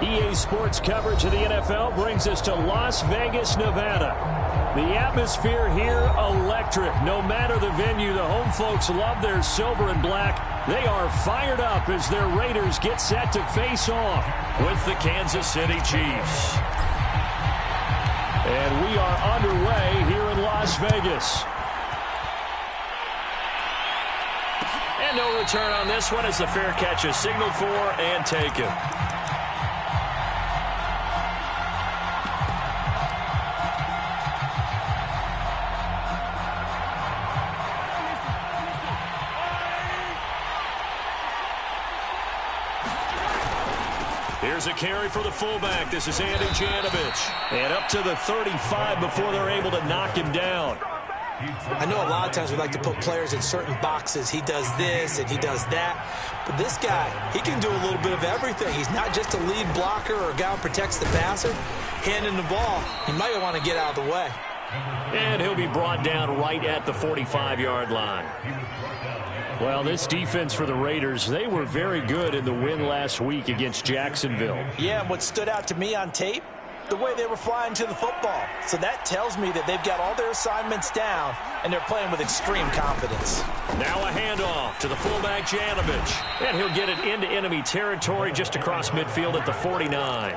EA Sports coverage of the NFL brings us to Las Vegas, Nevada. The atmosphere here, electric. No matter the venue, the home folks love their silver and black. They are fired up as their Raiders get set to face off with the Kansas City Chiefs. And we are underway here in Las Vegas. And no return on this one as the fair catch is signaled for and taken. Here's a carry for the fullback. This is Andy Janovich. And up to the 35 before they're able to knock him down. I know a lot of times we like to put players in certain boxes. He does this and he does that. But this guy, he can do a little bit of everything. He's not just a lead blocker or a guy who protects the passer. Handing the ball, he might want to get out of the way. And he'll be brought down right at the 45-yard line. Well, this defense for the Raiders, they were very good in the win last week against Jacksonville. Yeah, and what stood out to me on tape, the way they were flying to the football. So that tells me that they've got all their assignments down, and they're playing with extreme confidence. Now a handoff to the fullback, Janovich. And he'll get it into enemy territory just across midfield at the 49.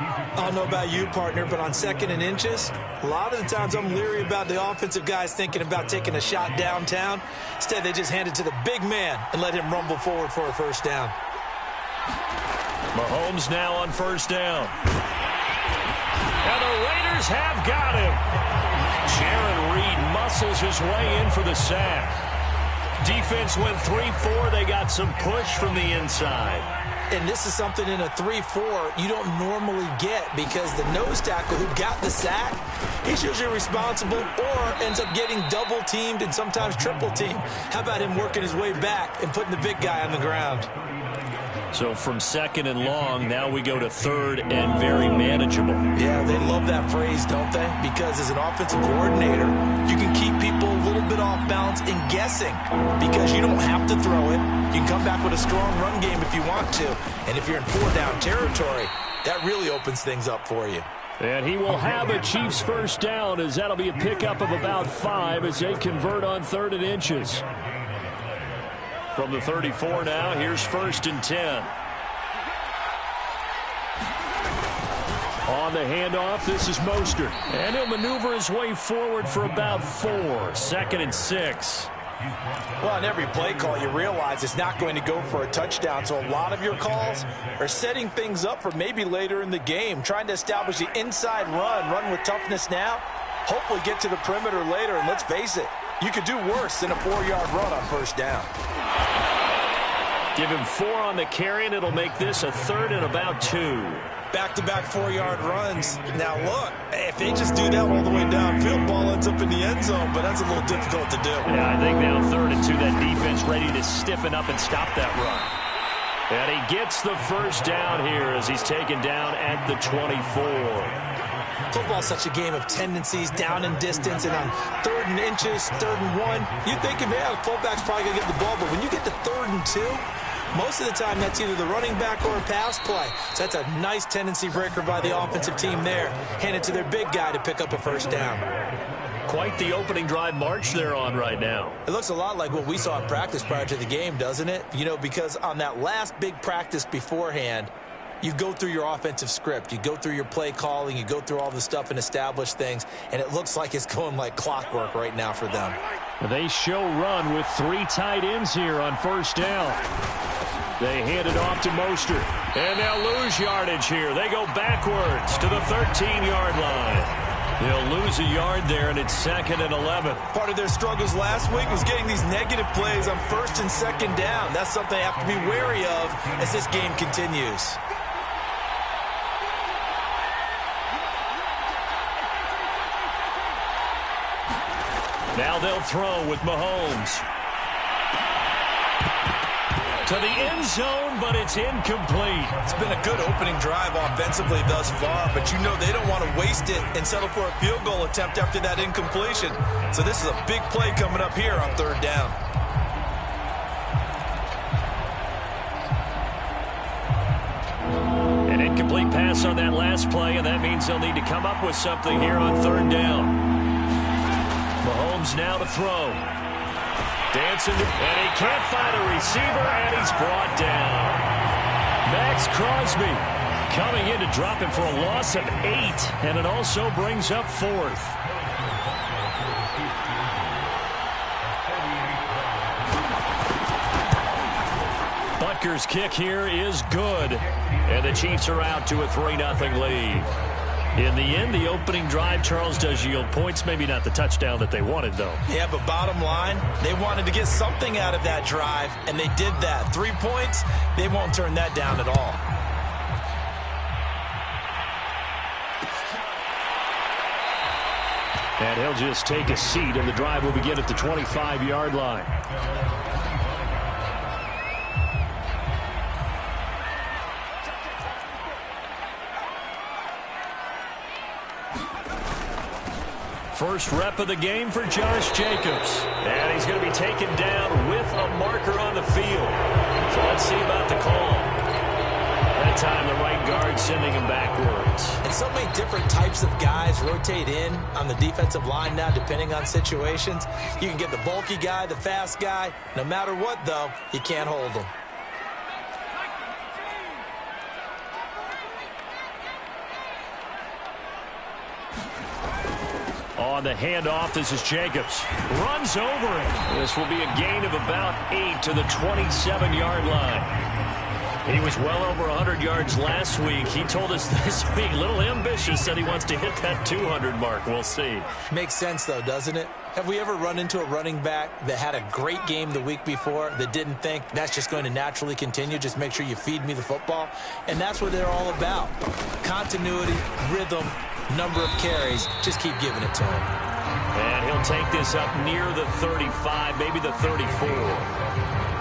I don't know about you, partner, but on 2nd and inches, a lot of the times I'm leery about the offensive guys thinking about taking a shot downtown. Instead, they just hand it to the big man and let him rumble forward for a first down. Mahomes now on first down. And the Raiders have got him. Jaron Reed muscles his way in for the sack. Defense went 3-4. They got some push from the inside. And this is something in a 3-4 you don't normally get because the nose tackle who got the sack, he's usually responsible or ends up getting double-teamed and sometimes triple-teamed. How about him working his way back and putting the big guy on the ground? So from 2nd and long, now we go to 3rd and very manageable. Yeah, they love that phrase, don't they? Because as an offensive coordinator, you can keep people a little bit off balance and guessing because you don't have to throw it. You can come back with a strong run game if you want to. And if you're in 4-down territory, that really opens things up for you. And he will have a Chiefs first down as that'll be a pickup of about 5 as they convert on 3rd and inches. From the 34 now, here's 1st and 10. On the handoff, this is Mostert. And he'll maneuver his way forward for about 4. 2nd and 6. Well, on every play call, you realize it's not going to go for a touchdown. So a lot of your calls are setting things up for maybe later in the game, trying to establish the inside run with toughness now. Hopefully get to the perimeter later, and let's face it, you could do worse than a 4-yard run on first down. Give him 4 on the carry, and it'll make this a 3rd and about 2. Back-to-back 4-yard runs. Now, look, if they just do that all the way downfield, ball ends up in the end zone, but that's a little difficult to do. Yeah, I think now 3rd and 2, that defense ready to stiffen up and stop that run. And he gets the first down here as he's taken down at the 24. Football's such a game of tendencies, down and distance, and on 3rd and inches, 3rd and 1, you think, yeah, the fullback's probably going to get the ball, but when you get to 3rd and 2, most of the time that's either the running back or a pass play. So that's a nice tendency breaker by the offensive team there. Hand it to their big guy to pick up a first down. Quite the opening drive march they're on right now. It looks a lot like what we saw in practice prior to the game, doesn't it? You know, because on that last big practice beforehand, you go through your offensive script. You go through your play calling. You go through all the stuff and establish things. And it looks like it's going like clockwork right now for them. They show run with 3 tight ends here on first down. They hand it off to Mostert. And they'll lose yardage here. They go backwards to the 13-yard line. They'll lose a yard there, and it's 2nd and 11. Part of their struggles last week was getting these negative plays on 1st and 2nd down. That's something they have to be wary of as this game continues. Now they'll throw with Mahomes. To the end zone, but it's incomplete. It's been a good opening drive offensively thus far, but you know they don't want to waste it and settle for a field goal attempt after that incompletion. So this is a big play coming up here on 3rd down. And An incomplete pass on that last play, and that means they'll need to come up with something here on third down. Mahomes now to throw. Dancing, and he can't find a receiver, and he's brought down. Max Crosby coming in to drop him for a loss of 8, and it also brings up 4th. Butker's kick here is good, and the Chiefs are out to a 3-0 lead. In the end, the opening drive, Charles, does yield points. Maybe not the touchdown that they wanted, though. Yeah, but bottom line, they wanted to get something out of that drive, and they did that. 3 points, they won't turn that down at all. And he'll just take a seat, and the drive will begin at the 25-yard line. First rep of the game for Josh Jacobs. And he's going to be taken down with a marker on the field. So let's see about the call. That time the right guard sending him backwards. And so many different types of guys rotate in on the defensive line now depending on situations. You can get the bulky guy, the fast guy. No matter what, though, you can't hold them. On the handoff, this is Jacobs. Runs over it. This will be a gain of about 8 to the 27-yard line. He was well over 100 yards last week. He told us this week, a little ambitious, said he wants to hit that 200 mark. We'll see. Makes sense, though, doesn't it? Have we ever run into a running back that had a great game the week before that didn't think that's just going to naturally continue? Just make sure you feed me the football. And that's what they're all about. Continuity, rhythm, number of carries. Just keep giving it to him. And he'll take this up near the 35, maybe the 34.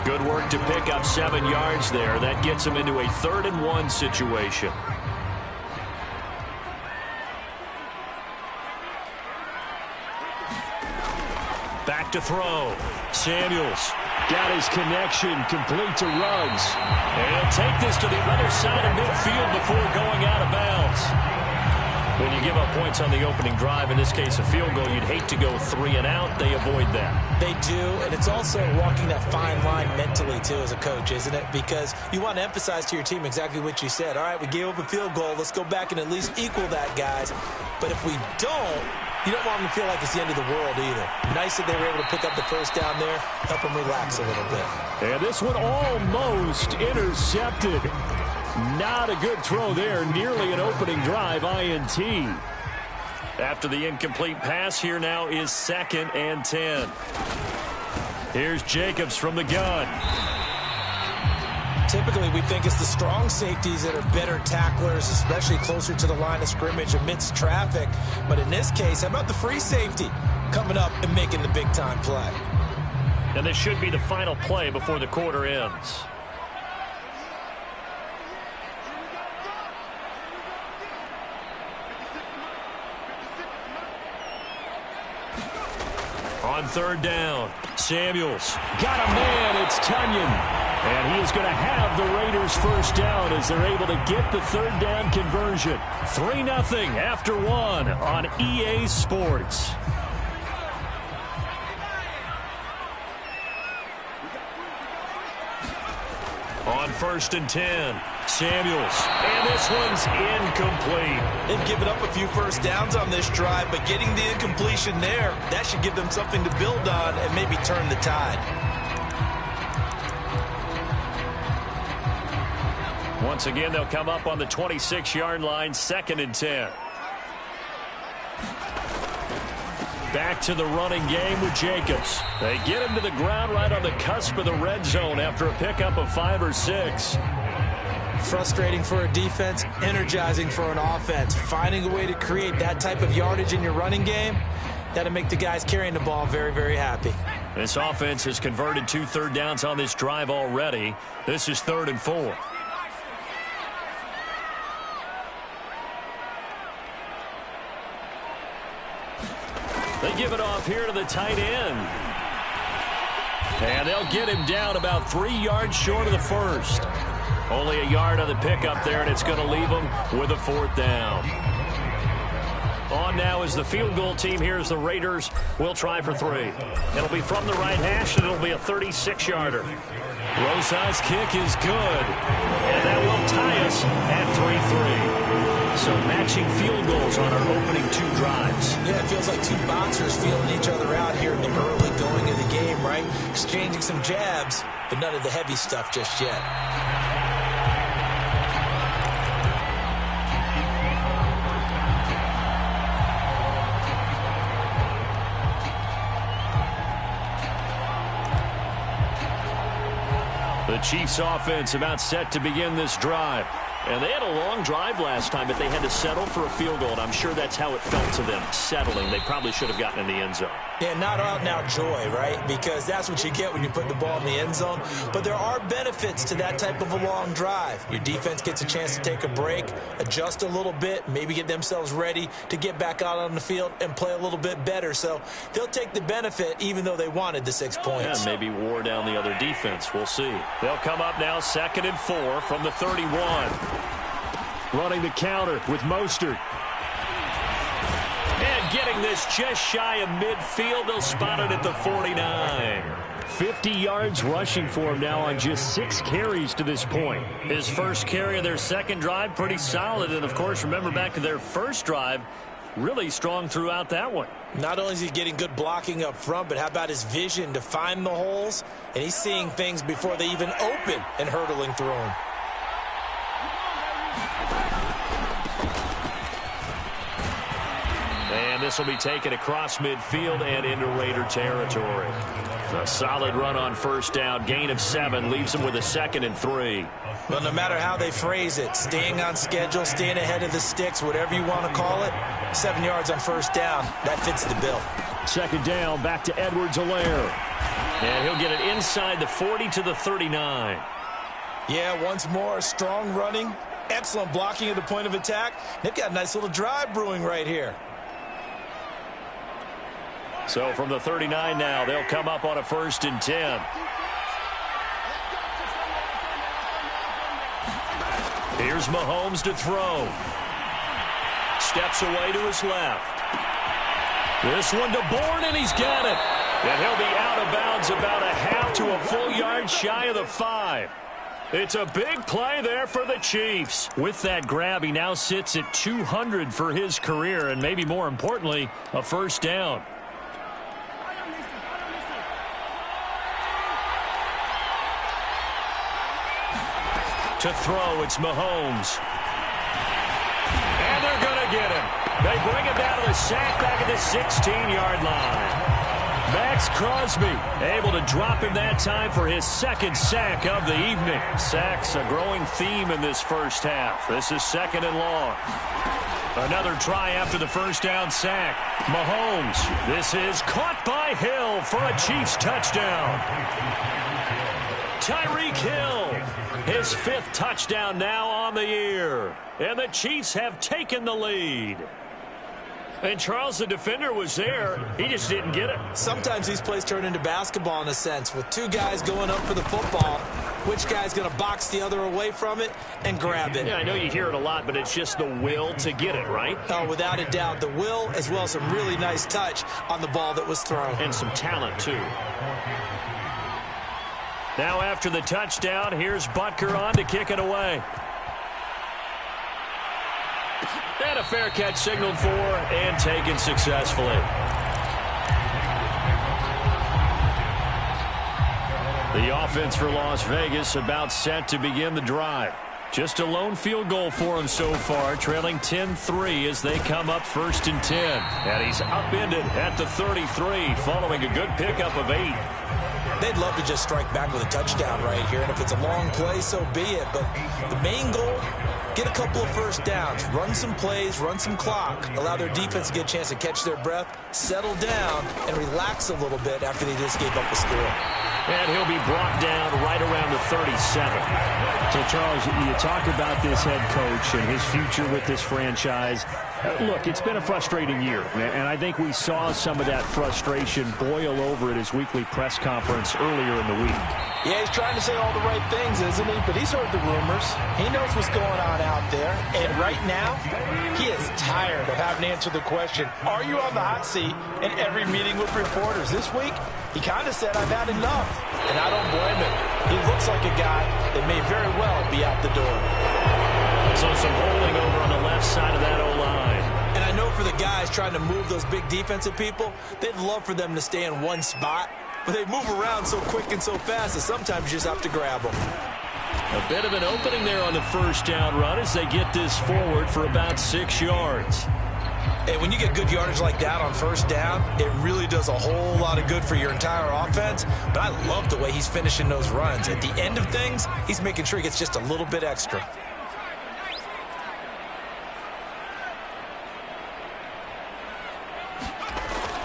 Good work to pick up 7 yards there. That gets him into a 3rd-and-1 situation. Back to throw. Samuels got his connection complete to Ruggs. And he'll take this to the other side of midfield before going out of bounds. When you give up points on the opening drive, in this case a field goal, you'd hate to go 3 and out. They avoid that. They do, and it's also walking that fine line mentally, too, as a coach, isn't it? Because you want to emphasize to your team exactly what you said. All right, we gave up a field goal. Let's go back and at least equal that, guys. But if we don't, you don't want them to feel like it's the end of the world either. Nice that they were able to pick up the first down there, help them relax a little bit. And this one almost intercepted. Not a good throw there. Nearly an opening drive INT. After the incomplete pass, here now is 2nd and 10. Here's Jacobs from the gun. Typically, we think it's the strong safeties that are better tacklers, especially closer to the line of scrimmage amidst traffic. But in this case, how about the free safety coming up and making the big-time play? And this should be the final play before the quarter ends. On 3rd down, Samuels got a man. It's Tunyon. And he is going to have the Raiders first down as they're able to get the 3rd down conversion. 3-0 after 1 on EA Sports. On 1st and 10, Samuels. And this one's incomplete. They've given up a few first downs on this drive, but getting the incompletion there, that should give them something to build on and maybe turn the tide. Once again, they'll come up on the 26-yard line, 2nd and 10. Back to the running game with Jacobs. They get him to the ground right on the cusp of the red zone after a pickup of 5 or 6. Frustrating for a defense, energizing for an offense. Finding a way to create that type of yardage in your running game, that'll make the guys carrying the ball very, very happy. This offense has converted 2 third downs on this drive already. This is 3rd and 4. They give it off here to the tight end. And they'll get him down about 3 yards short of the first. Only a yard on the pickup there, and it's going to leave them with a 4th down. On now is the field goal team. Here's the Raiders. Will try for 3. It'll be from the right hash, and it'll be a 36-yarder. Rosa's kick is good, and that will tie us at 3-3. So matching field goals on our opening 2 drives. Yeah, it feels like 2 boxers feeling each other out here in the early going of the game, right? Exchanging some jabs, but none of the heavy stuff just yet. The Chiefs offense about set to begin this drive. And they had a long drive last time, but they had to settle for a field goal, and I'm sure that's how it felt to them, settling. They probably should have gotten in the end zone. Yeah, not out now joy, right? Because that's what you get when you put the ball in the end zone. But there are benefits to that type of a long drive. Your defense gets a chance to take a break, adjust a little bit, maybe get themselves ready to get back out on the field and play a little bit better. So they'll take the benefit even though they wanted the 6 points. Yeah, maybe wore down the other defense. We'll see. They'll come up now 2nd and 4 from the 31. Running the counter with Mostert. And getting this just shy of midfield. They'll spot it at the 49. 50 yards rushing for him now on just 6 carries to this point. His first carry of their second drive, pretty solid. And, of course, remember back to their first drive, really strong throughout that one. Not only is he getting good blocking up front, but how about his vision to find the holes? And he's seeing things before they even open and hurtling through them. And this will be taken across midfield and into Raider territory. A solid run on first down. Gain of 7 leaves them with a 2nd and 3. Well, no matter how they phrase it, staying on schedule, staying ahead of the sticks, whatever you want to call it, 7 yards on first down, that fits the bill. 2nd down, back to Edwards-Helaire. And he'll get it inside the 40 to the 39. Yeah, once more, strong running, excellent blocking at the point of attack. They've got a nice little drive brewing right here. So from the 39 now, they'll come up on a 1st and 10. Here's Mahomes to throw. Steps away to his left. This one to Bourne, and he's got it. And he'll be out of bounds about a half to a full yard shy of the 5. It's a big play there for the Chiefs. With that grab, he now sits at 200 for his career, and maybe more importantly, a first down. To throw, it's Mahomes. And they're going to get him. They bring him down to the sack back at the 16-yard line. Max Crosby able to drop him that time for his 2nd sack of the evening. Sacks a growing theme in this first half. This is 2nd and long. Another try after the first down sack. Mahomes. This is caught by Hill for a Chiefs touchdown. Tyreek Hill. His 5th touchdown now on the year. And the Chiefs have taken the lead. And Charles, the defender, was there. He just didn't get it. Sometimes these plays turn into basketball in a sense. With 2 guys going up for the football, which guy's going to box the other away from it and grab it? Yeah, I know you hear it a lot, but it's just the will to get it, right? Oh, without a doubt. The will, as well as some really nice touch on the ball that was thrown. And some talent, too. Now after the touchdown, here's Butker on to kick it away. And a fair catch signaled for and taken successfully. The offense for Las Vegas about set to begin the drive. Just a lone field goal for him so far, trailing 10-3 as they come up 1st and 10. And he's upended at the 33 following a good pickup of 8. They'd love to just strike back with a touchdown right here, and if it's a long play, so be it. But the main goal, get a couple of first downs, run some plays, run some clock, allow their defense to get a chance to catch their breath, settle down, and relax a little bit after they just gave up a score. And he'll be brought down right around the 37. So, Charles, you talk about this head coach and his future with this franchise. Look, it's been a frustrating year, and I think we saw some of that frustration boil over at his weekly press conference earlier in the week. Yeah, he's trying to say all the right things, isn't he? But he's heard the rumors. He knows what's going on out there. And right now, he is tired of having to answer the question, are you on the hot seat in every meeting with reporters? This week, he kind of said, I've had enough. And I don't blame him. He looks like a guy that may very well be out the door. So some holding over on the left side of that O-line. And I know for the guys trying to move those big defensive people, they'd love for them to stay in one spot. But they move around so quick and so fast that sometimes you just have to grab them. A bit of an opening there on the first down run as they get this forward for about 6 yards. And when you get good yardage like that on first down, it really does a whole lot of good for your entire offense. But I love the way he's finishing those runs. At the end of things, he's making sure he gets just a little bit extra.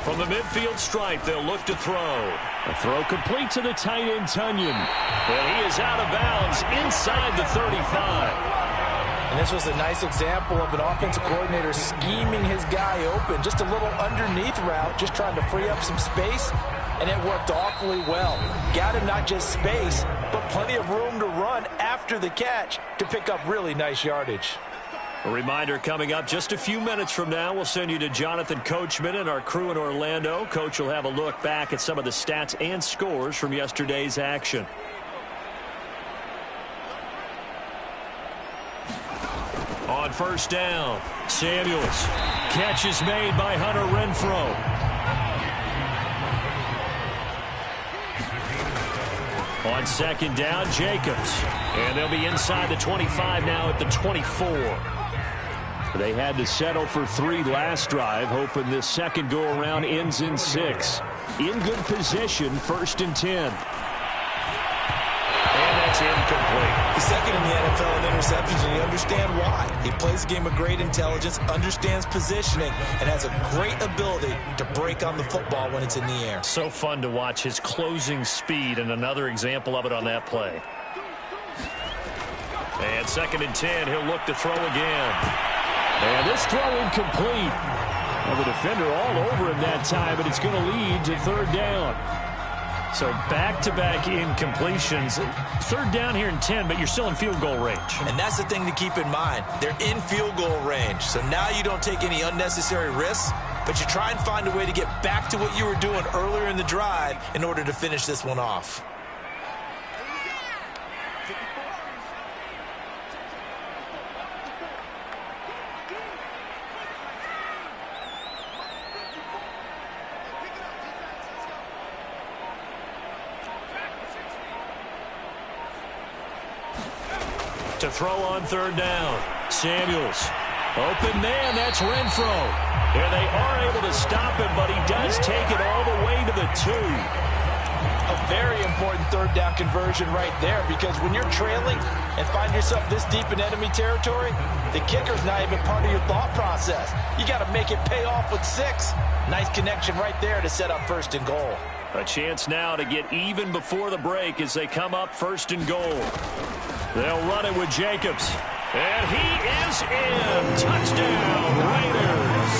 From the midfield stripe, they'll look to throw. A throw complete to the tight end, Tunyon. And he is out of bounds inside the 35. And this was a nice example of an offensive coordinator scheming his guy open. Just a little underneath route, just trying to free up some space. And it worked awfully well. Got him not just space, but plenty of room to run after the catch to pick up really nice yardage. A reminder coming up just a few minutes from now, we'll send you to Jonathan Coachman and our crew in Orlando. Coach will have a look back at some of the stats and scores from yesterday's action. On first down, Samuels. Catch is made by Hunter Renfrow. On second down, Jacobs. And they'll be inside the 25 now at the 24. They had to settle for 3 last drive, hoping this second go-around ends in 6. In good position, 1st and 10. And that's incomplete. He's second in the NFL in interceptions, and you understand why. He plays a game of great intelligence, understands positioning, and has a great ability to break on the football when it's in the air. So fun to watch his closing speed, and another example of it on that play. And 2nd and 10, he'll look to throw again. And this throw incomplete. Well, the defender all over him that time, but it's going to lead to 3rd down. So back-to-back incompletions. 3rd down here in 10, but you're still in field goal range. And that's the thing to keep in mind. They're in field goal range. So now you don't take any unnecessary risks, but you try and find a way to get back to what you were doing earlier in the drive in order to finish this one off. To throw on 3rd down, Samuels. Open man, that's Renfrow. And they are able to stop him, but he does take it all the way to the 2. A very important 3rd down conversion right there, because when you're trailing and find yourself this deep in enemy territory, the kicker's not even part of your thought process. You got to make it pay off with 6. Nice connection right there to set up 1st and goal. A chance now to get even before the break as they come up 1st and goal. They'll run it with Jacobs. And he is in. Touchdown, Raiders.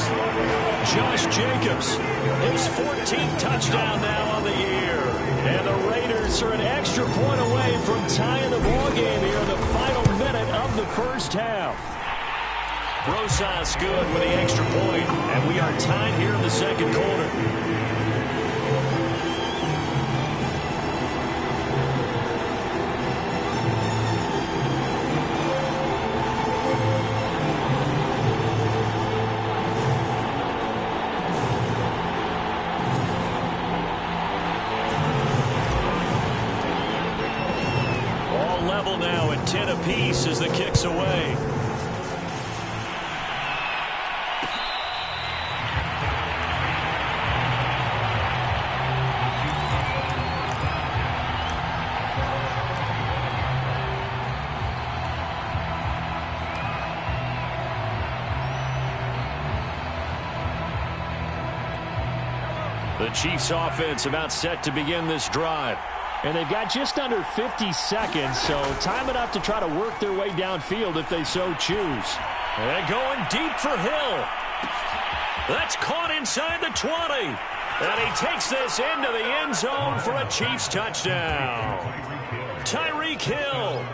Josh Jacobs, his 14th touchdown now on the year. And the Raiders are an extra point away from tying the ball game here in the final minute of the first half. Rosas good with the extra point, and we are tied here in the 2nd quarter. Now at 10 apiece as the kick's away. The Chiefs offense about set to begin this drive. And they've got just under 50 seconds, so time enough to try to work their way downfield if they so choose. And going deep for Hill. That's caught inside the 20. And he takes this into the end zone for a Chiefs touchdown. Tyreek Hill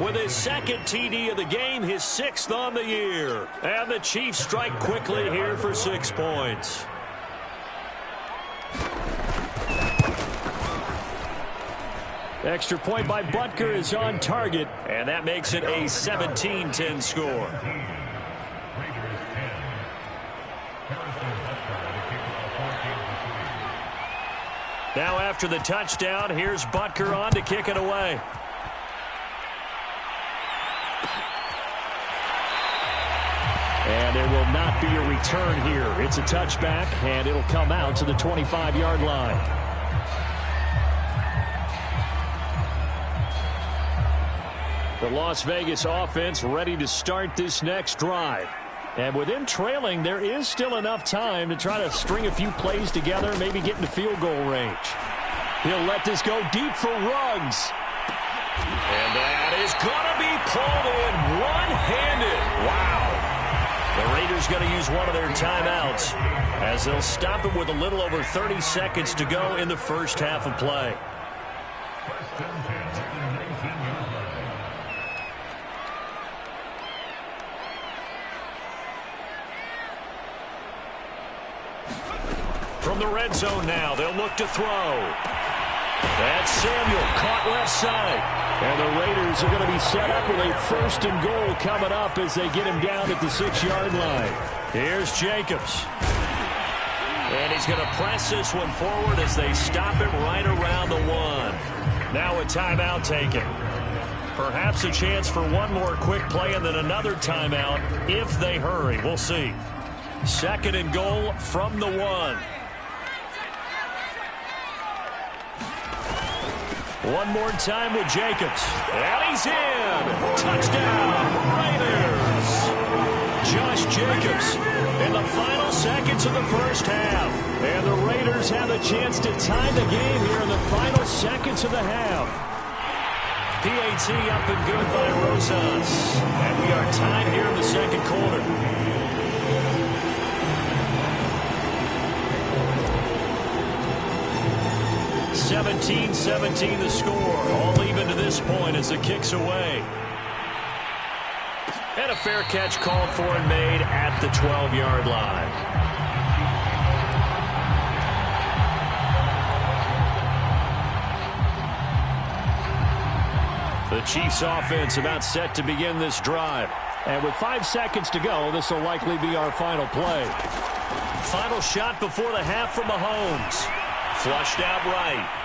with his second TD of the game, his 6th on the year. And the Chiefs strike quickly here for 6 points. Extra point by Butker is on target, and that makes it a 17-10 score. Now after the touchdown, here's Butker on to kick it away. And there will not be a return here. It's a touchback, and it'll come out to the 25-yard line. The Las Vegas offense ready to start this next drive. And with them trailing, there is still enough time to try to string a few plays together, maybe get into field goal range. He'll let this go deep for Ruggs. And that is going to be pulled in one-handed. Wow. The Raiders going to use one of their timeouts as they'll stop it with a little over 30 seconds to go in the first half of play. From the red zone now, they'll look to throw. That's Samuel, caught left side. And the Raiders are going to be set up with a 1st and goal coming up as they get him down at the 6-yard line. Here's Jacobs. And he's going to press this one forward as they stop it right around the 1. Now a timeout taken. Perhaps a chance for one more quick play and then another timeout if they hurry. We'll see. 2nd and goal from the 1. One more time with Jacobs. And he's in. Touchdown, Raiders. Josh Jacobs in the final seconds of the first half. And the Raiders have a chance to tie the game here in the final seconds of the half. PAT up and good by Rosas. And we are tied here in the second quarter. 17-17 the score. All even to this point as the kick's away. And a fair catch called for and made at the 12-yard line. The Chiefs offense about set to begin this drive. And with 5 seconds to go, this will likely be our final play. Final shot before the half from Mahomes. Flushed out right.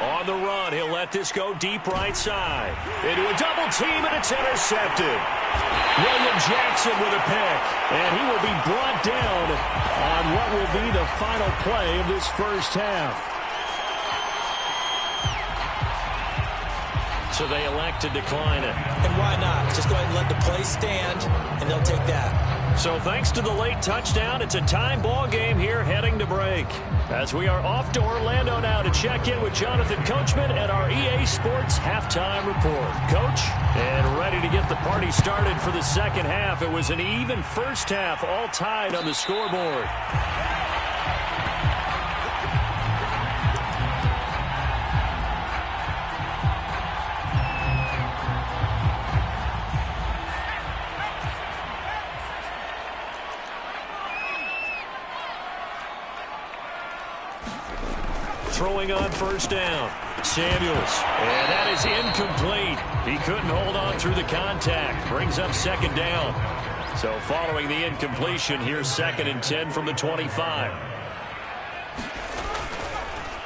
On the run, he'll let this go deep right side. Into a double team, and it's intercepted. William Jackson with a pick. And he will be brought down on what will be the final play of this first half. So they elect to decline it. And why not? Just go ahead and let the play stand, and they'll take that. So thanks to the late touchdown, it's a tie ball game here heading to break. As we are off to Orlando now to check in with Jonathan Coachman at our EA Sports Halftime Report. Coach, and ready to get the party started for the second half. It was an even first half, all tied on the scoreboard. Throwing on first down. Samuels. And that is incomplete. He couldn't hold on through the contact. Brings up second down. So following the incompletion, here's 2nd and 10 from the 25.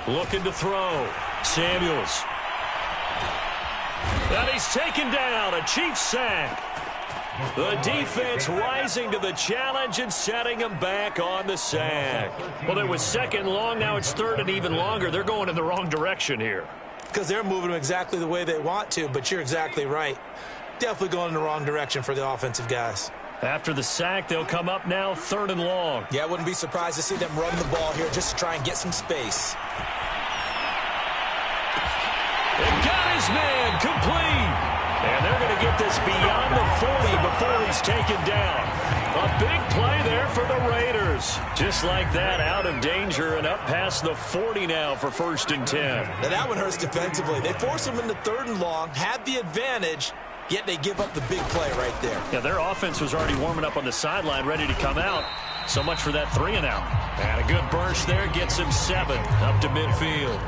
Looking to throw. Samuels. And he's taken down. A Chiefs sack. The defense rising to the challenge and setting them back on the sack. Well, it was 2nd and long. Now it's 3rd and even longer. They're going in the wrong direction here. Because they're moving them exactly the way they want to, but you're exactly right. Definitely going in the wrong direction for the offensive guys. After the sack, they'll come up now 3rd and long. Yeah, I wouldn't be surprised to see them run the ball here just to try and get some space. And got his man complete. And they're going to get this beyond the 40 before he's taken down. A big play there for the Raiders. Just like that, out of danger and up past the 40 now for 1st and 10. Now that one hurts defensively. They force him into 3rd and long, had the advantage, yet they give up the big play right there. Yeah, their offense was already warming up on the sideline, ready to come out. So much for that 3 and out. And a good burst there gets him 7 up to midfield.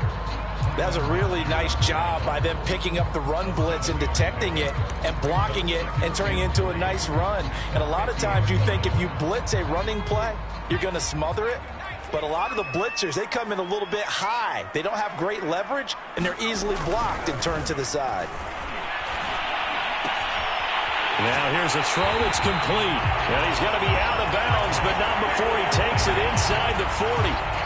That was a really nice job by them picking up the run blitz and detecting it and blocking it and turning it into a nice run. And a lot of times you think if you blitz a running play, you're going to smother it. But a lot of the blitzers, they come in a little bit high. They don't have great leverage, and they're easily blocked and turned to the side. Now here's a throw that's complete. And he's going to be out of bounds, but not before he takes it inside the 40.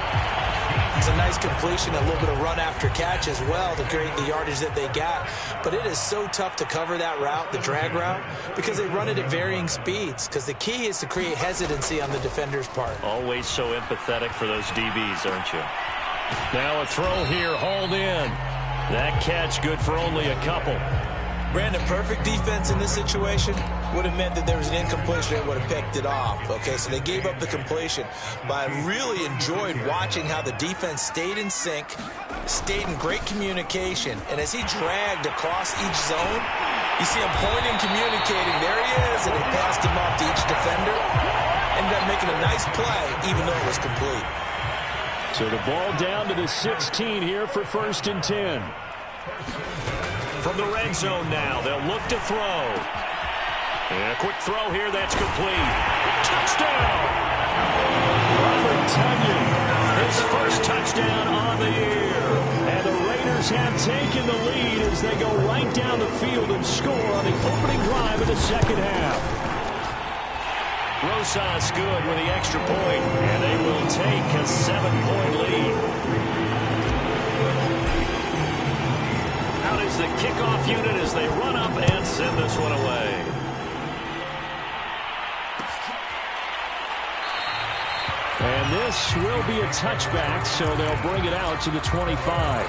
It's a nice completion, a little bit of run after catch as well to create the yardage that they got. But it is so tough to cover that route, the drag route, because they run it at varying speeds. Because the key is to create hesitancy on the defender's part. Always so empathetic for those DBs, aren't you? Now a throw here, hauled in. That catch good for only a couple. Brandon, perfect defense in this situation would have meant that there was an incompletion that would have picked it off. Okay, so they gave up the completion. But I really enjoyed watching how the defense stayed in sync, stayed in great communication. And as he dragged across each zone, you see him pointing, communicating. There he is, and he passed him off to each defender. Ended up making a nice play, even though it was complete. So the ball down to the 16 here for 1st and 10. From the red zone now, they'll look to throw. And a quick throw here, that's complete. Touchdown! Robert Tonyan, his first touchdown on the year. And the Raiders have taken the lead as they go right down the field and score on the opening drive of the 2nd half. Rosas good with the extra point, and they will take a 7-point lead. Out is the kickoff unit as they run up and send this one away. And this will be a touchback, so they'll bring it out to the 25.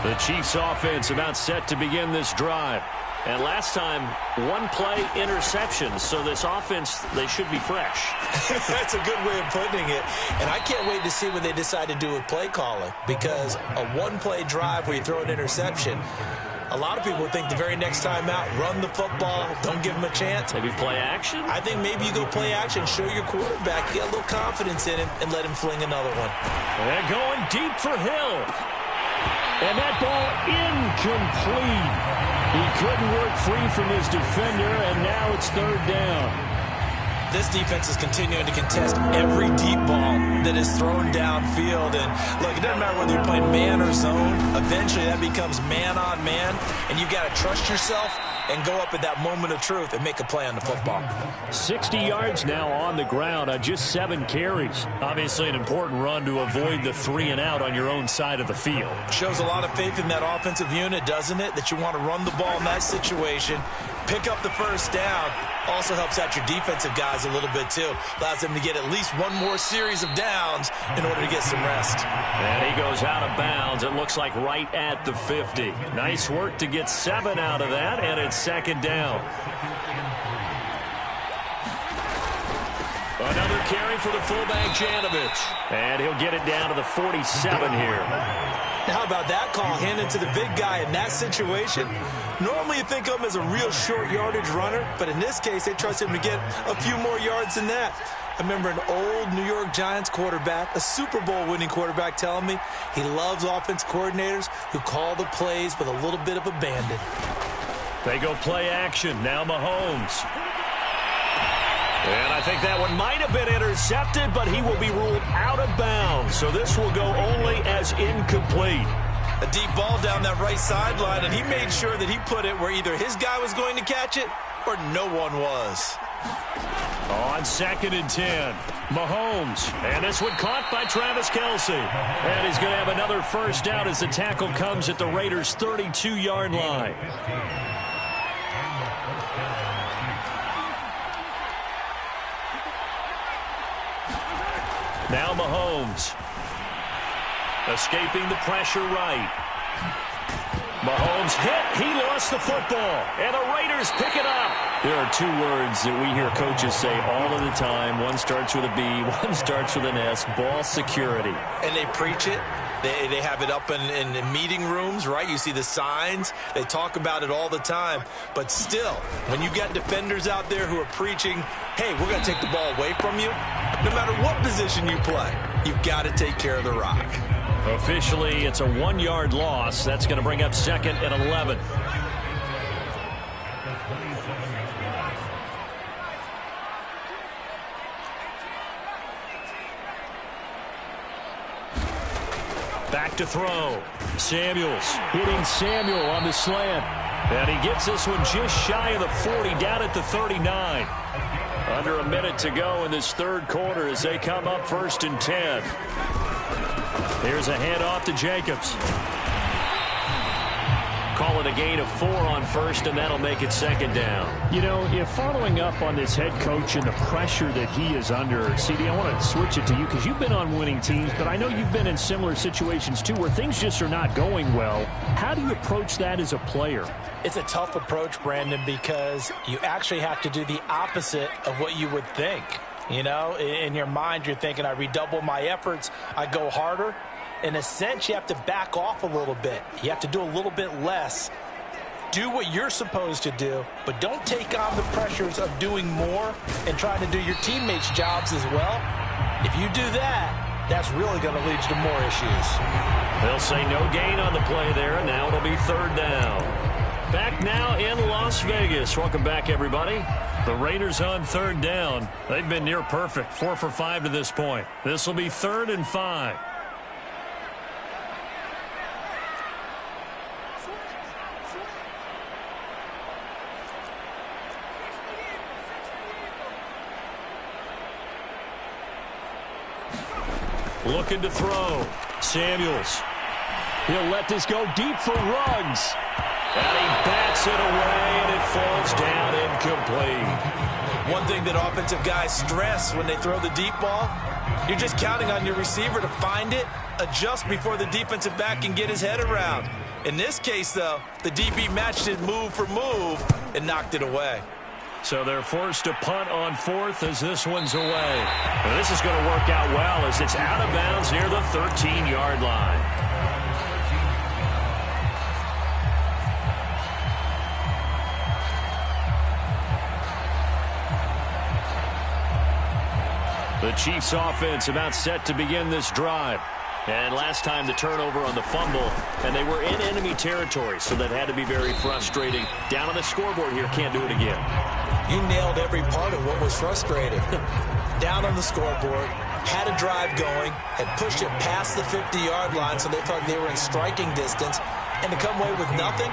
The Chiefs offense about set to begin this drive. And last time, 1-play interception. So this offense, they should be fresh. That's a good way of putting it. And I can't wait to see what they decide to do with play calling. Because a 1-play drive where you throw an interception, a lot of people think the very next time out, run the football, don't give them a chance. Maybe play action? I think maybe you go play action, show your quarterback, get a little confidence in him, and let him fling another one. They're going deep for Hill. And that ball incomplete. He couldn't work free from his defender, and now it's 3rd down. This defense is continuing to contest every deep ball that is thrown downfield. And, look, it doesn't matter whether you're playing man or zone. Eventually, that becomes man-on-man, and you've got to trust yourself and go up at that moment of truth and make a play on the football. 60 yards now on the ground on just 7 carries. Obviously an important run to avoid the 3 and out on your own side of the field. Shows a lot of faith in that offensive unit, doesn't it? That you want to run the ball in that situation, pick up the 1st down. Also helps out your defensive guys a little bit, too. Allows them to get at least one more series of downs in order to get some rest. And he goes out of bounds. It looks like right at the 50. Nice work to get 7 out of that, and it's 2nd down. Another carry for the fullback, Janovich. And he'll get it down to the 47 here. How about that call? Handed to the big guy in that situation. Normally you think of him as a real short yardage runner, but in this case they trust him to get a few more yards than that. I remember an old New York Giants quarterback, a Super Bowl winning quarterback, telling me he loves offense coordinators who call the plays with a little bit of abandon. They go play action. Now Mahomes. And I think that one might have been intercepted, but he will be ruled out of bounds. So this will go only as incomplete. A deep ball down that right sideline, and he made sure that he put it where either his guy was going to catch it or no one was. On 2nd and 10, Mahomes. And this one caught by Travis Kelce. And he's going to have another first down as the tackle comes at the Raiders' 32-yard line. Now Mahomes. Escaping the pressure right. Mahomes hit. He lost the football. And the Raiders pick it up. There are two words that we hear coaches say all of the time. One starts with a B, one starts with an S. Ball security. And they preach it. They have it up in meeting rooms, right? You see the signs. They talk about it all the time. But still, when you got defenders out there who are preaching, hey, we're going to take the ball away from you, no matter what position you play, you've got to take care of the rock. Officially, it's a 1-yard loss. That's going to bring up 2nd and 11. Back to throw. Samuels hitting Samuel on the slant. And he gets this one just shy of the 40, down at the 39. Under a minute to go in this third quarter as they come up 1st and 10. Here's a handoff to Jacobs. Call it a gain of 4 on 1st, and that'll make it 2nd down. You know, if following up on this head coach and the pressure that he is under, CD, I want to switch it to you because you've been on winning teams, but I know you've been in similar situations too where things just are not going well. How do you approach that as a player? It's a tough approach, Brandon, because you actually have to do the opposite of what you would think. You know, in your mind, you're thinking, I redouble my efforts, I go harder. In a sense, you have to back off a little bit. You have to do a little bit less. Do what you're supposed to do, but don't take on the pressures of doing more and trying to do your teammates' jobs as well. If you do that, that's really going to lead you to more issues. They'll say no gain on the play there, and now it'll be 3rd down. Back now in Las Vegas. Welcome back, everybody. The Raiders on 3rd down. They've been near perfect, 4 for 5 to this point. This will be 3rd and 5. Looking to throw. Samuels. He'll let this go deep for Ruggs. And he bats it away, and it falls down incomplete. One thing that offensive guys stress when they throw the deep ball, you're just counting on your receiver to find it, adjust before the defensive back can get his head around. In this case, though, the DB matched it move for move and knocked it away. So they're forced to punt on 4th as this one's away. And this is going to work out well as it's out of bounds near the 13-yard line. The Chiefs offense about set to begin this drive. And last time the turnover on the fumble, and they were in enemy territory, so that had to be very frustrating. Down on the scoreboard here, can't do it again. You nailed every part of what was frustrating. Down on the scoreboard, had a drive going, had pushed it past the 50-yard line, so they thought they were in striking distance, and to come away with nothing,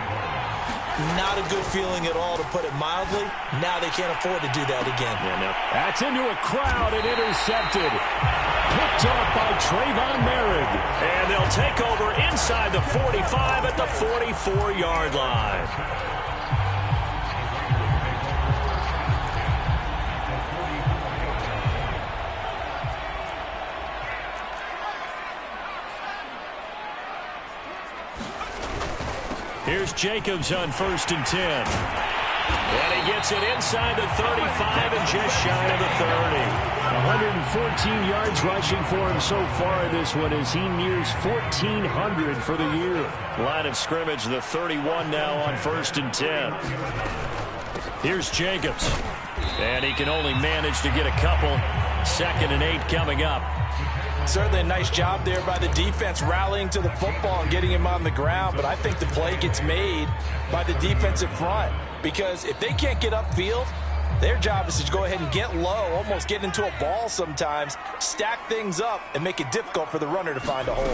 not a good feeling at all, to put it mildly. Now they can't afford to do that again. Yeah, no. That's into a crowd and intercepted. Picked off by Trayvon Merrick. And they'll take over inside the 45 at the 44-yard line. Here's Jacobs on 1st and 10. And he gets it inside the 35 and just shy of the 30. 114 yards rushing for him so far in this one as he nears 1,400 for the year. Line of scrimmage, the 31 now on 1st and 10. Here's Jacobs. And he can only manage to get a couple. 2nd and 8 coming up. Certainly a nice job there by the defense rallying to the football and getting him on the ground, but I think the play gets made by the defensive front because if they can't get upfield, their job is to go ahead and get low, almost get into a ball sometimes, stack things up, and make it difficult for the runner to find a hole.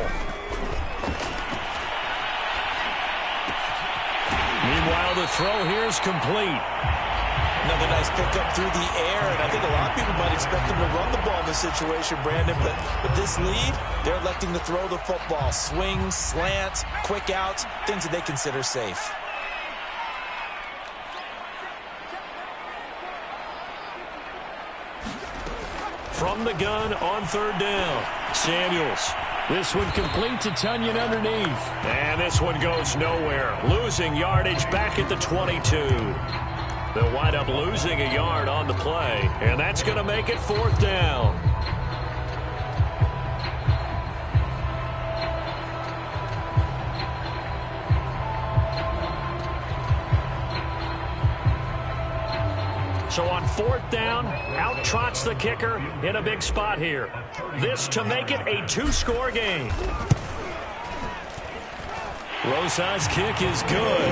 Meanwhile, the throw here is complete. Another nice pickup through the air, and I think a lot of people might expect them to run the ball in this situation, Brandon, but with this lead, they're electing to throw the football. Swings, slants, quick outs, things that they consider safe. From the gun on third down, Samuels. This one complete to Tunyon underneath. And this one goes nowhere. Losing yardage back at the 22. They'll wind up losing a yard on the play, and that's going to make it fourth down. So on fourth down, out trots the kicker in a big spot here. This to make it a two-score game. Rosa's kick is good.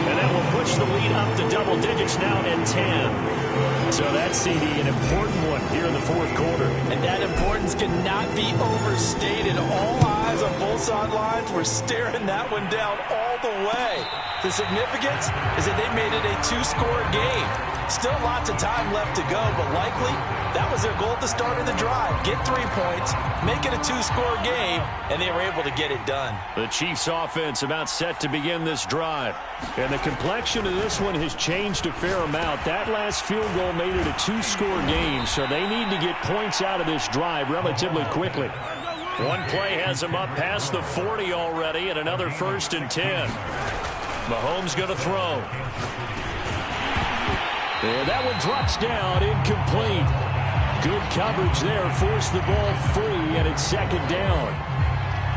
And that will push the lead up to double digits now at 10. So that's, CD, an important one here in the fourth quarter. And that importance cannot be overstated. All eyes on both sidelines were staring that one down all the way. The significance is that they made it a two-score game. Still lots of time left to go, but likely that was their goal at the start of the drive. Get 3 points, make it a two-score game, and they were able to get it done. The Chiefs offense about set to begin this drive. And the complexion of this one has changed a fair amount. That last field goal made it a two-score game, so they need to get points out of this drive relatively quickly. One play has them up past the 40 already, and another 1st and 10. Mahomes going to throw. And that one drops down, incomplete. Good coverage there, forced the ball free, and it's second down.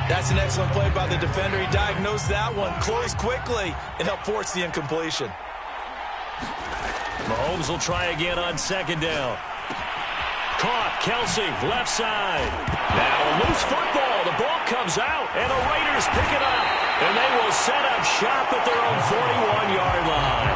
That's an excellent play by the defender. He diagnosed that one, closed quickly, and helped force the incompletion. Mahomes will try again on second down. Caught, Kelsey, left side. Now a loose football. The ball comes out, and the Raiders pick it up. And they will set up shop at their own 41-yard line.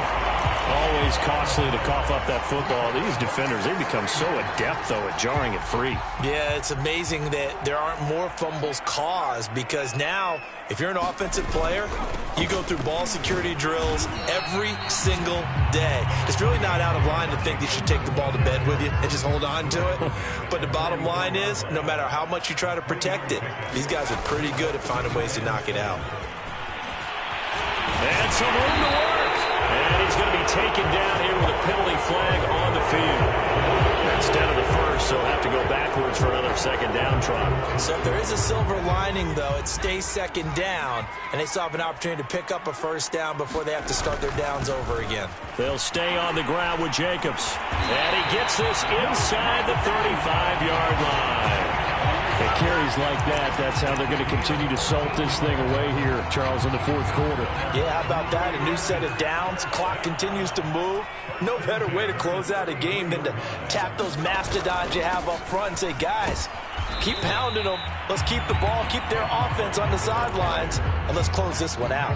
Always costly to cough up that football. These defenders, they become so adept, though, at jarring it free. Yeah, it's amazing that there aren't more fumbles caused, because now, if you're an offensive player, you go through ball security drills every single day. It's really not out of line to think that you should take the ball to bed with you and just hold on to it. But the bottom line is, no matter how much you try to protect it, these guys are pretty good at finding ways to knock it out. And some room to work. And he's going to be taken down here with a penalty flag on the field. Instead of the first, they'll have to go backwards for another second down try. So if there is a silver lining, though, it stays second down, and they still have an opportunity to pick up a first down before they have to start their downs over again. They'll stay on the ground with Jacobs. And he gets this inside the 35-yard line. It carries like that. That's how they're going to continue to salt this thing away here, Charles, in the fourth quarter. Yeah, how about that? A new set of downs. Clock continues to move. No better way to close out a game than to tap those mastodons you have up front and say, guys, keep pounding them. Let's keep the ball, keep their offense on the sidelines, and let's close this one out.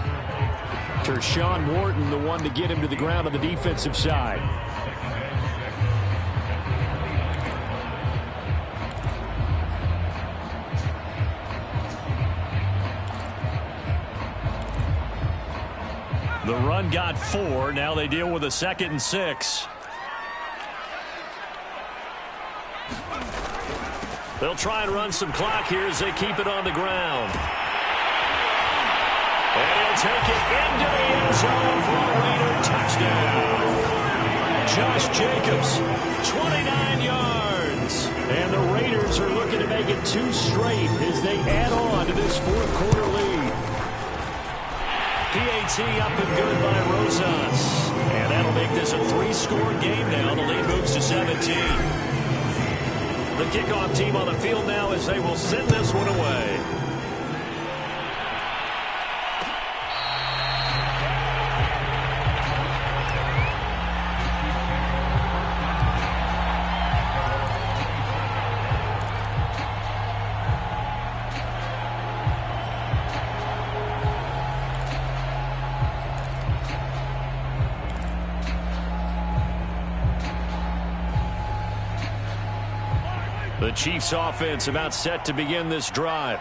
Tershawn Wharton, the one to get him to the ground on the defensive side. The run got 4. Now they deal with a 2nd and 6. They'll try and run some clock here as they keep it on the ground. And he'll take it into the end zone for a Raider touchdown. Josh Jacobs, 29 yards. And the Raiders are looking to make it 2 straight as they add on to this fourth quarter lead. PAT up and good by Rosas. And that'll make this a 3-score game now. The lead moves to 17. The kickoff team on the field now as they will send this one away. The Chiefs offense about set to begin this drive.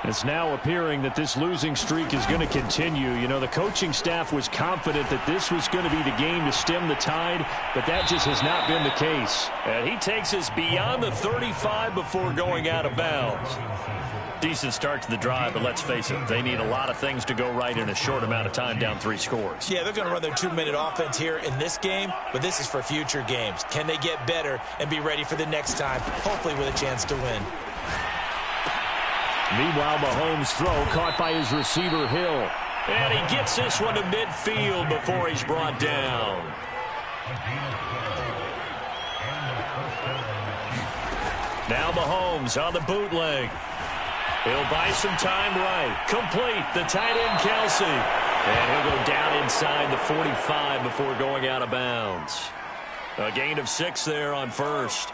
It's now appearing that this losing streak is going to continue. You know, the coaching staff was confident that this was going to be the game to stem the tide, but that just has not been the case. And he takes us beyond the 35 before going out of bounds. Decent start to the drive, but let's face it, they need a lot of things to go right in a short amount of time, down 3 scores. Yeah, they're going to run their 2-minute offense here in this game, but this is for future games. Can they get better and be ready for the next time, hopefully with a chance to win? Meanwhile, Mahomes' throw caught by his receiver, Hill. And he gets this one to midfield before he's brought down. Now Mahomes on the bootleg. He'll buy some time right. Complete, the tight end, Kelsey. And he'll go down inside the 45 before going out of bounds. A gain of 6 there on first.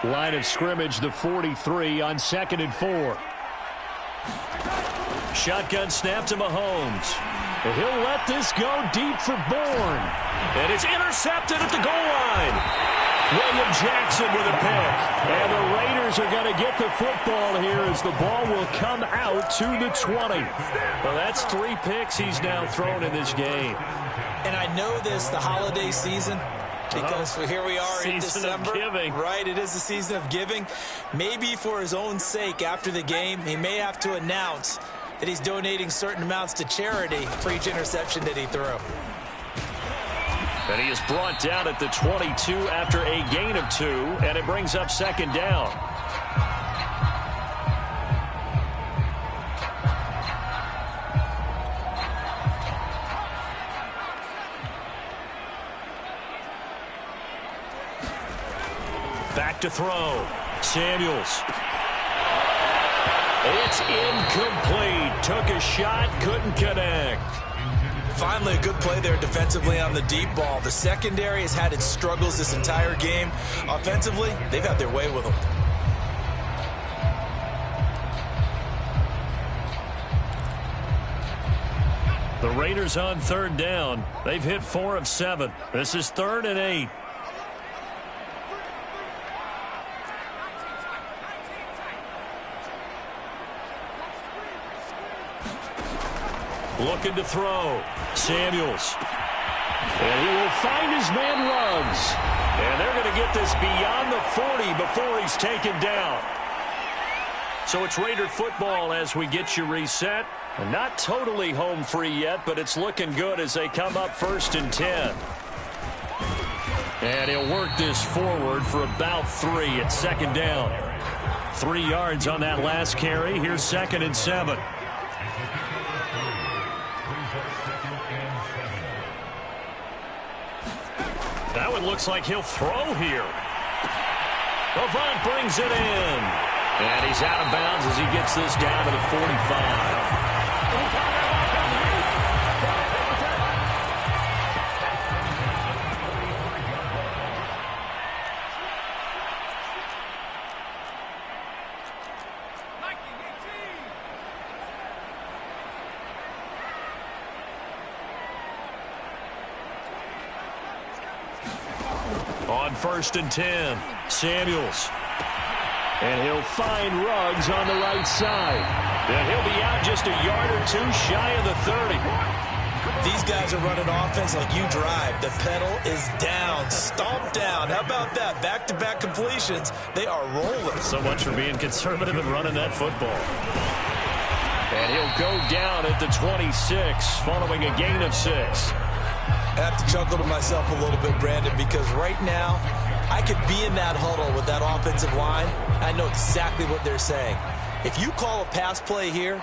Line of scrimmage, the 43 on 2nd and 4. Shotgun snap to Mahomes. And he'll let this go deep for Bourne. And it's intercepted at the goal line. William Jackson with a pick. And the Raiders are going to get the football here as the ball will come out to the 20. Well, that's 3 picks he's now thrown in this game. And I know this, the holiday season, because here we are in December. Season of giving. Right, it is the season of giving. Maybe for his own sake after the game, he may have to announce that he's donating certain amounts to charity for each interception that he threw. And he is brought down at the 22 after a gain of 2, and it brings up 2nd down. Back to throw. Samuels. It's incomplete. Took a shot, couldn't connect. Finally, a good play there defensively on the deep ball. The secondary has had its struggles this entire game. Offensively, they've had their way with them. The Raiders on 3rd down. They've hit 4 of 7. This is 3rd and 8. Looking to throw. Samuels. And he will find his man Ruggs. And they're going to get this beyond the 40 before he's taken down. So it's Raider football as we get you reset. And not totally home free yet, but it's looking good as they come up 1st and 10. And he'll work this forward for about 3 at 2nd down. 3 yards on that last carry. Here's 2nd and 7. That one looks like he'll throw here. Avant brings it in. And he's out of bounds as he gets this down to the 45. On 1st and 10, Samuels. And he'll find Ruggs on the right side. And he'll be out just a yard or 2 shy of the 30. These guys are running offense like you drive. The pedal is down, stomped down. How about that? Back-to-back completions. They are rolling. So much for being conservative and running that football. And he'll go down at the 26 following a gain of 6. I have to chuckle to myself a little bit, Brandon, because right now I could be in that huddle with that offensive line. I know exactly what they're saying. If you call a pass play here,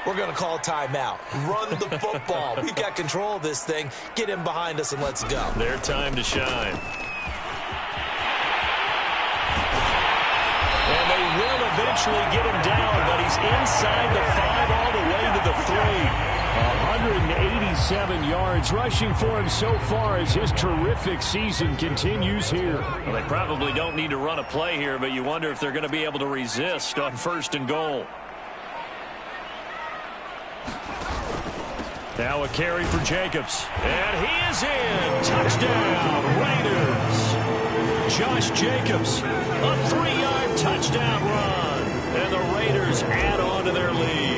we're going to call a timeout. Run the football. We've got control of this thing. Get him behind us and let's go. Their time to shine. And they will eventually get him down, but he's inside the 5 all the way to the 3. 187 yards rushing for him so far as his terrific season continues here. Well, they probably don't need to run a play here, but you wonder if they're going to be able to resist on 1st and goal. Now a carry for Jacobs. And he is in. Touchdown, Raiders. Josh Jacobs, a 3-yard touchdown run. And the Raiders add on to their lead.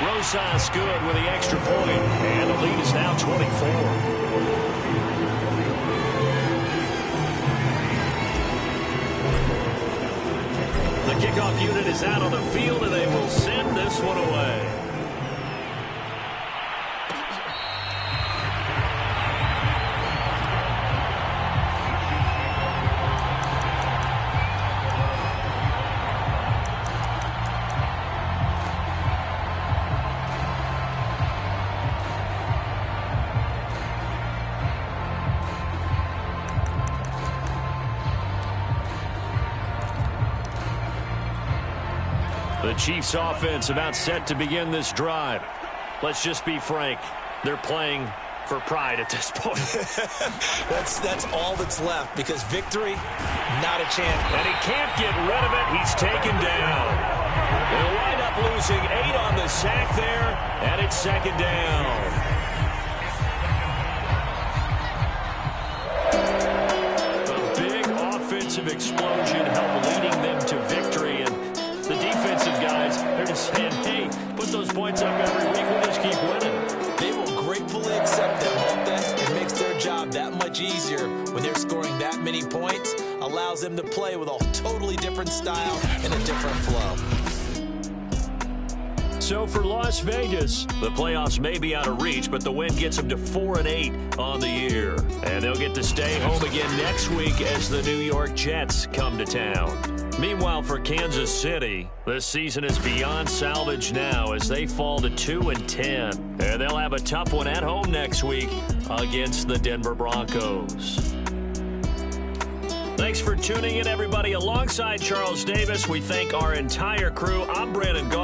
Rosas good with the extra point, and the lead is now 24. The kickoff unit is out on the field, and they will send this one away. The Chiefs offense about set to begin this drive. Let's just be frank. They're playing for pride at this point. That's all that's left, because victory, not a chance. And he can't get rid of it. He's taken down. They'll wind up losing 8 on the sack there, and it's second down. A big offensive explosion helped leading them to victory, and the defensive guys, they're just saying, hey, put those points up every week. We'll just keep winning. They will gratefully accept them, won't they? It makes their job that much easier when they're scoring that many points. Allows them to play with a totally different style and a different flow. So for Las Vegas, the playoffs may be out of reach, but the win gets them to 4-8 on the year. And they'll get to stay home again next week as the New York Jets come to town. Meanwhile, for Kansas City, this season is beyond salvage now as they fall to 2-10. And they'll have a tough one at home next week against the Denver Broncos. Thanks for tuning in, everybody. Alongside Charles Davis, we thank our entire crew. I'm Brandon Gaudin.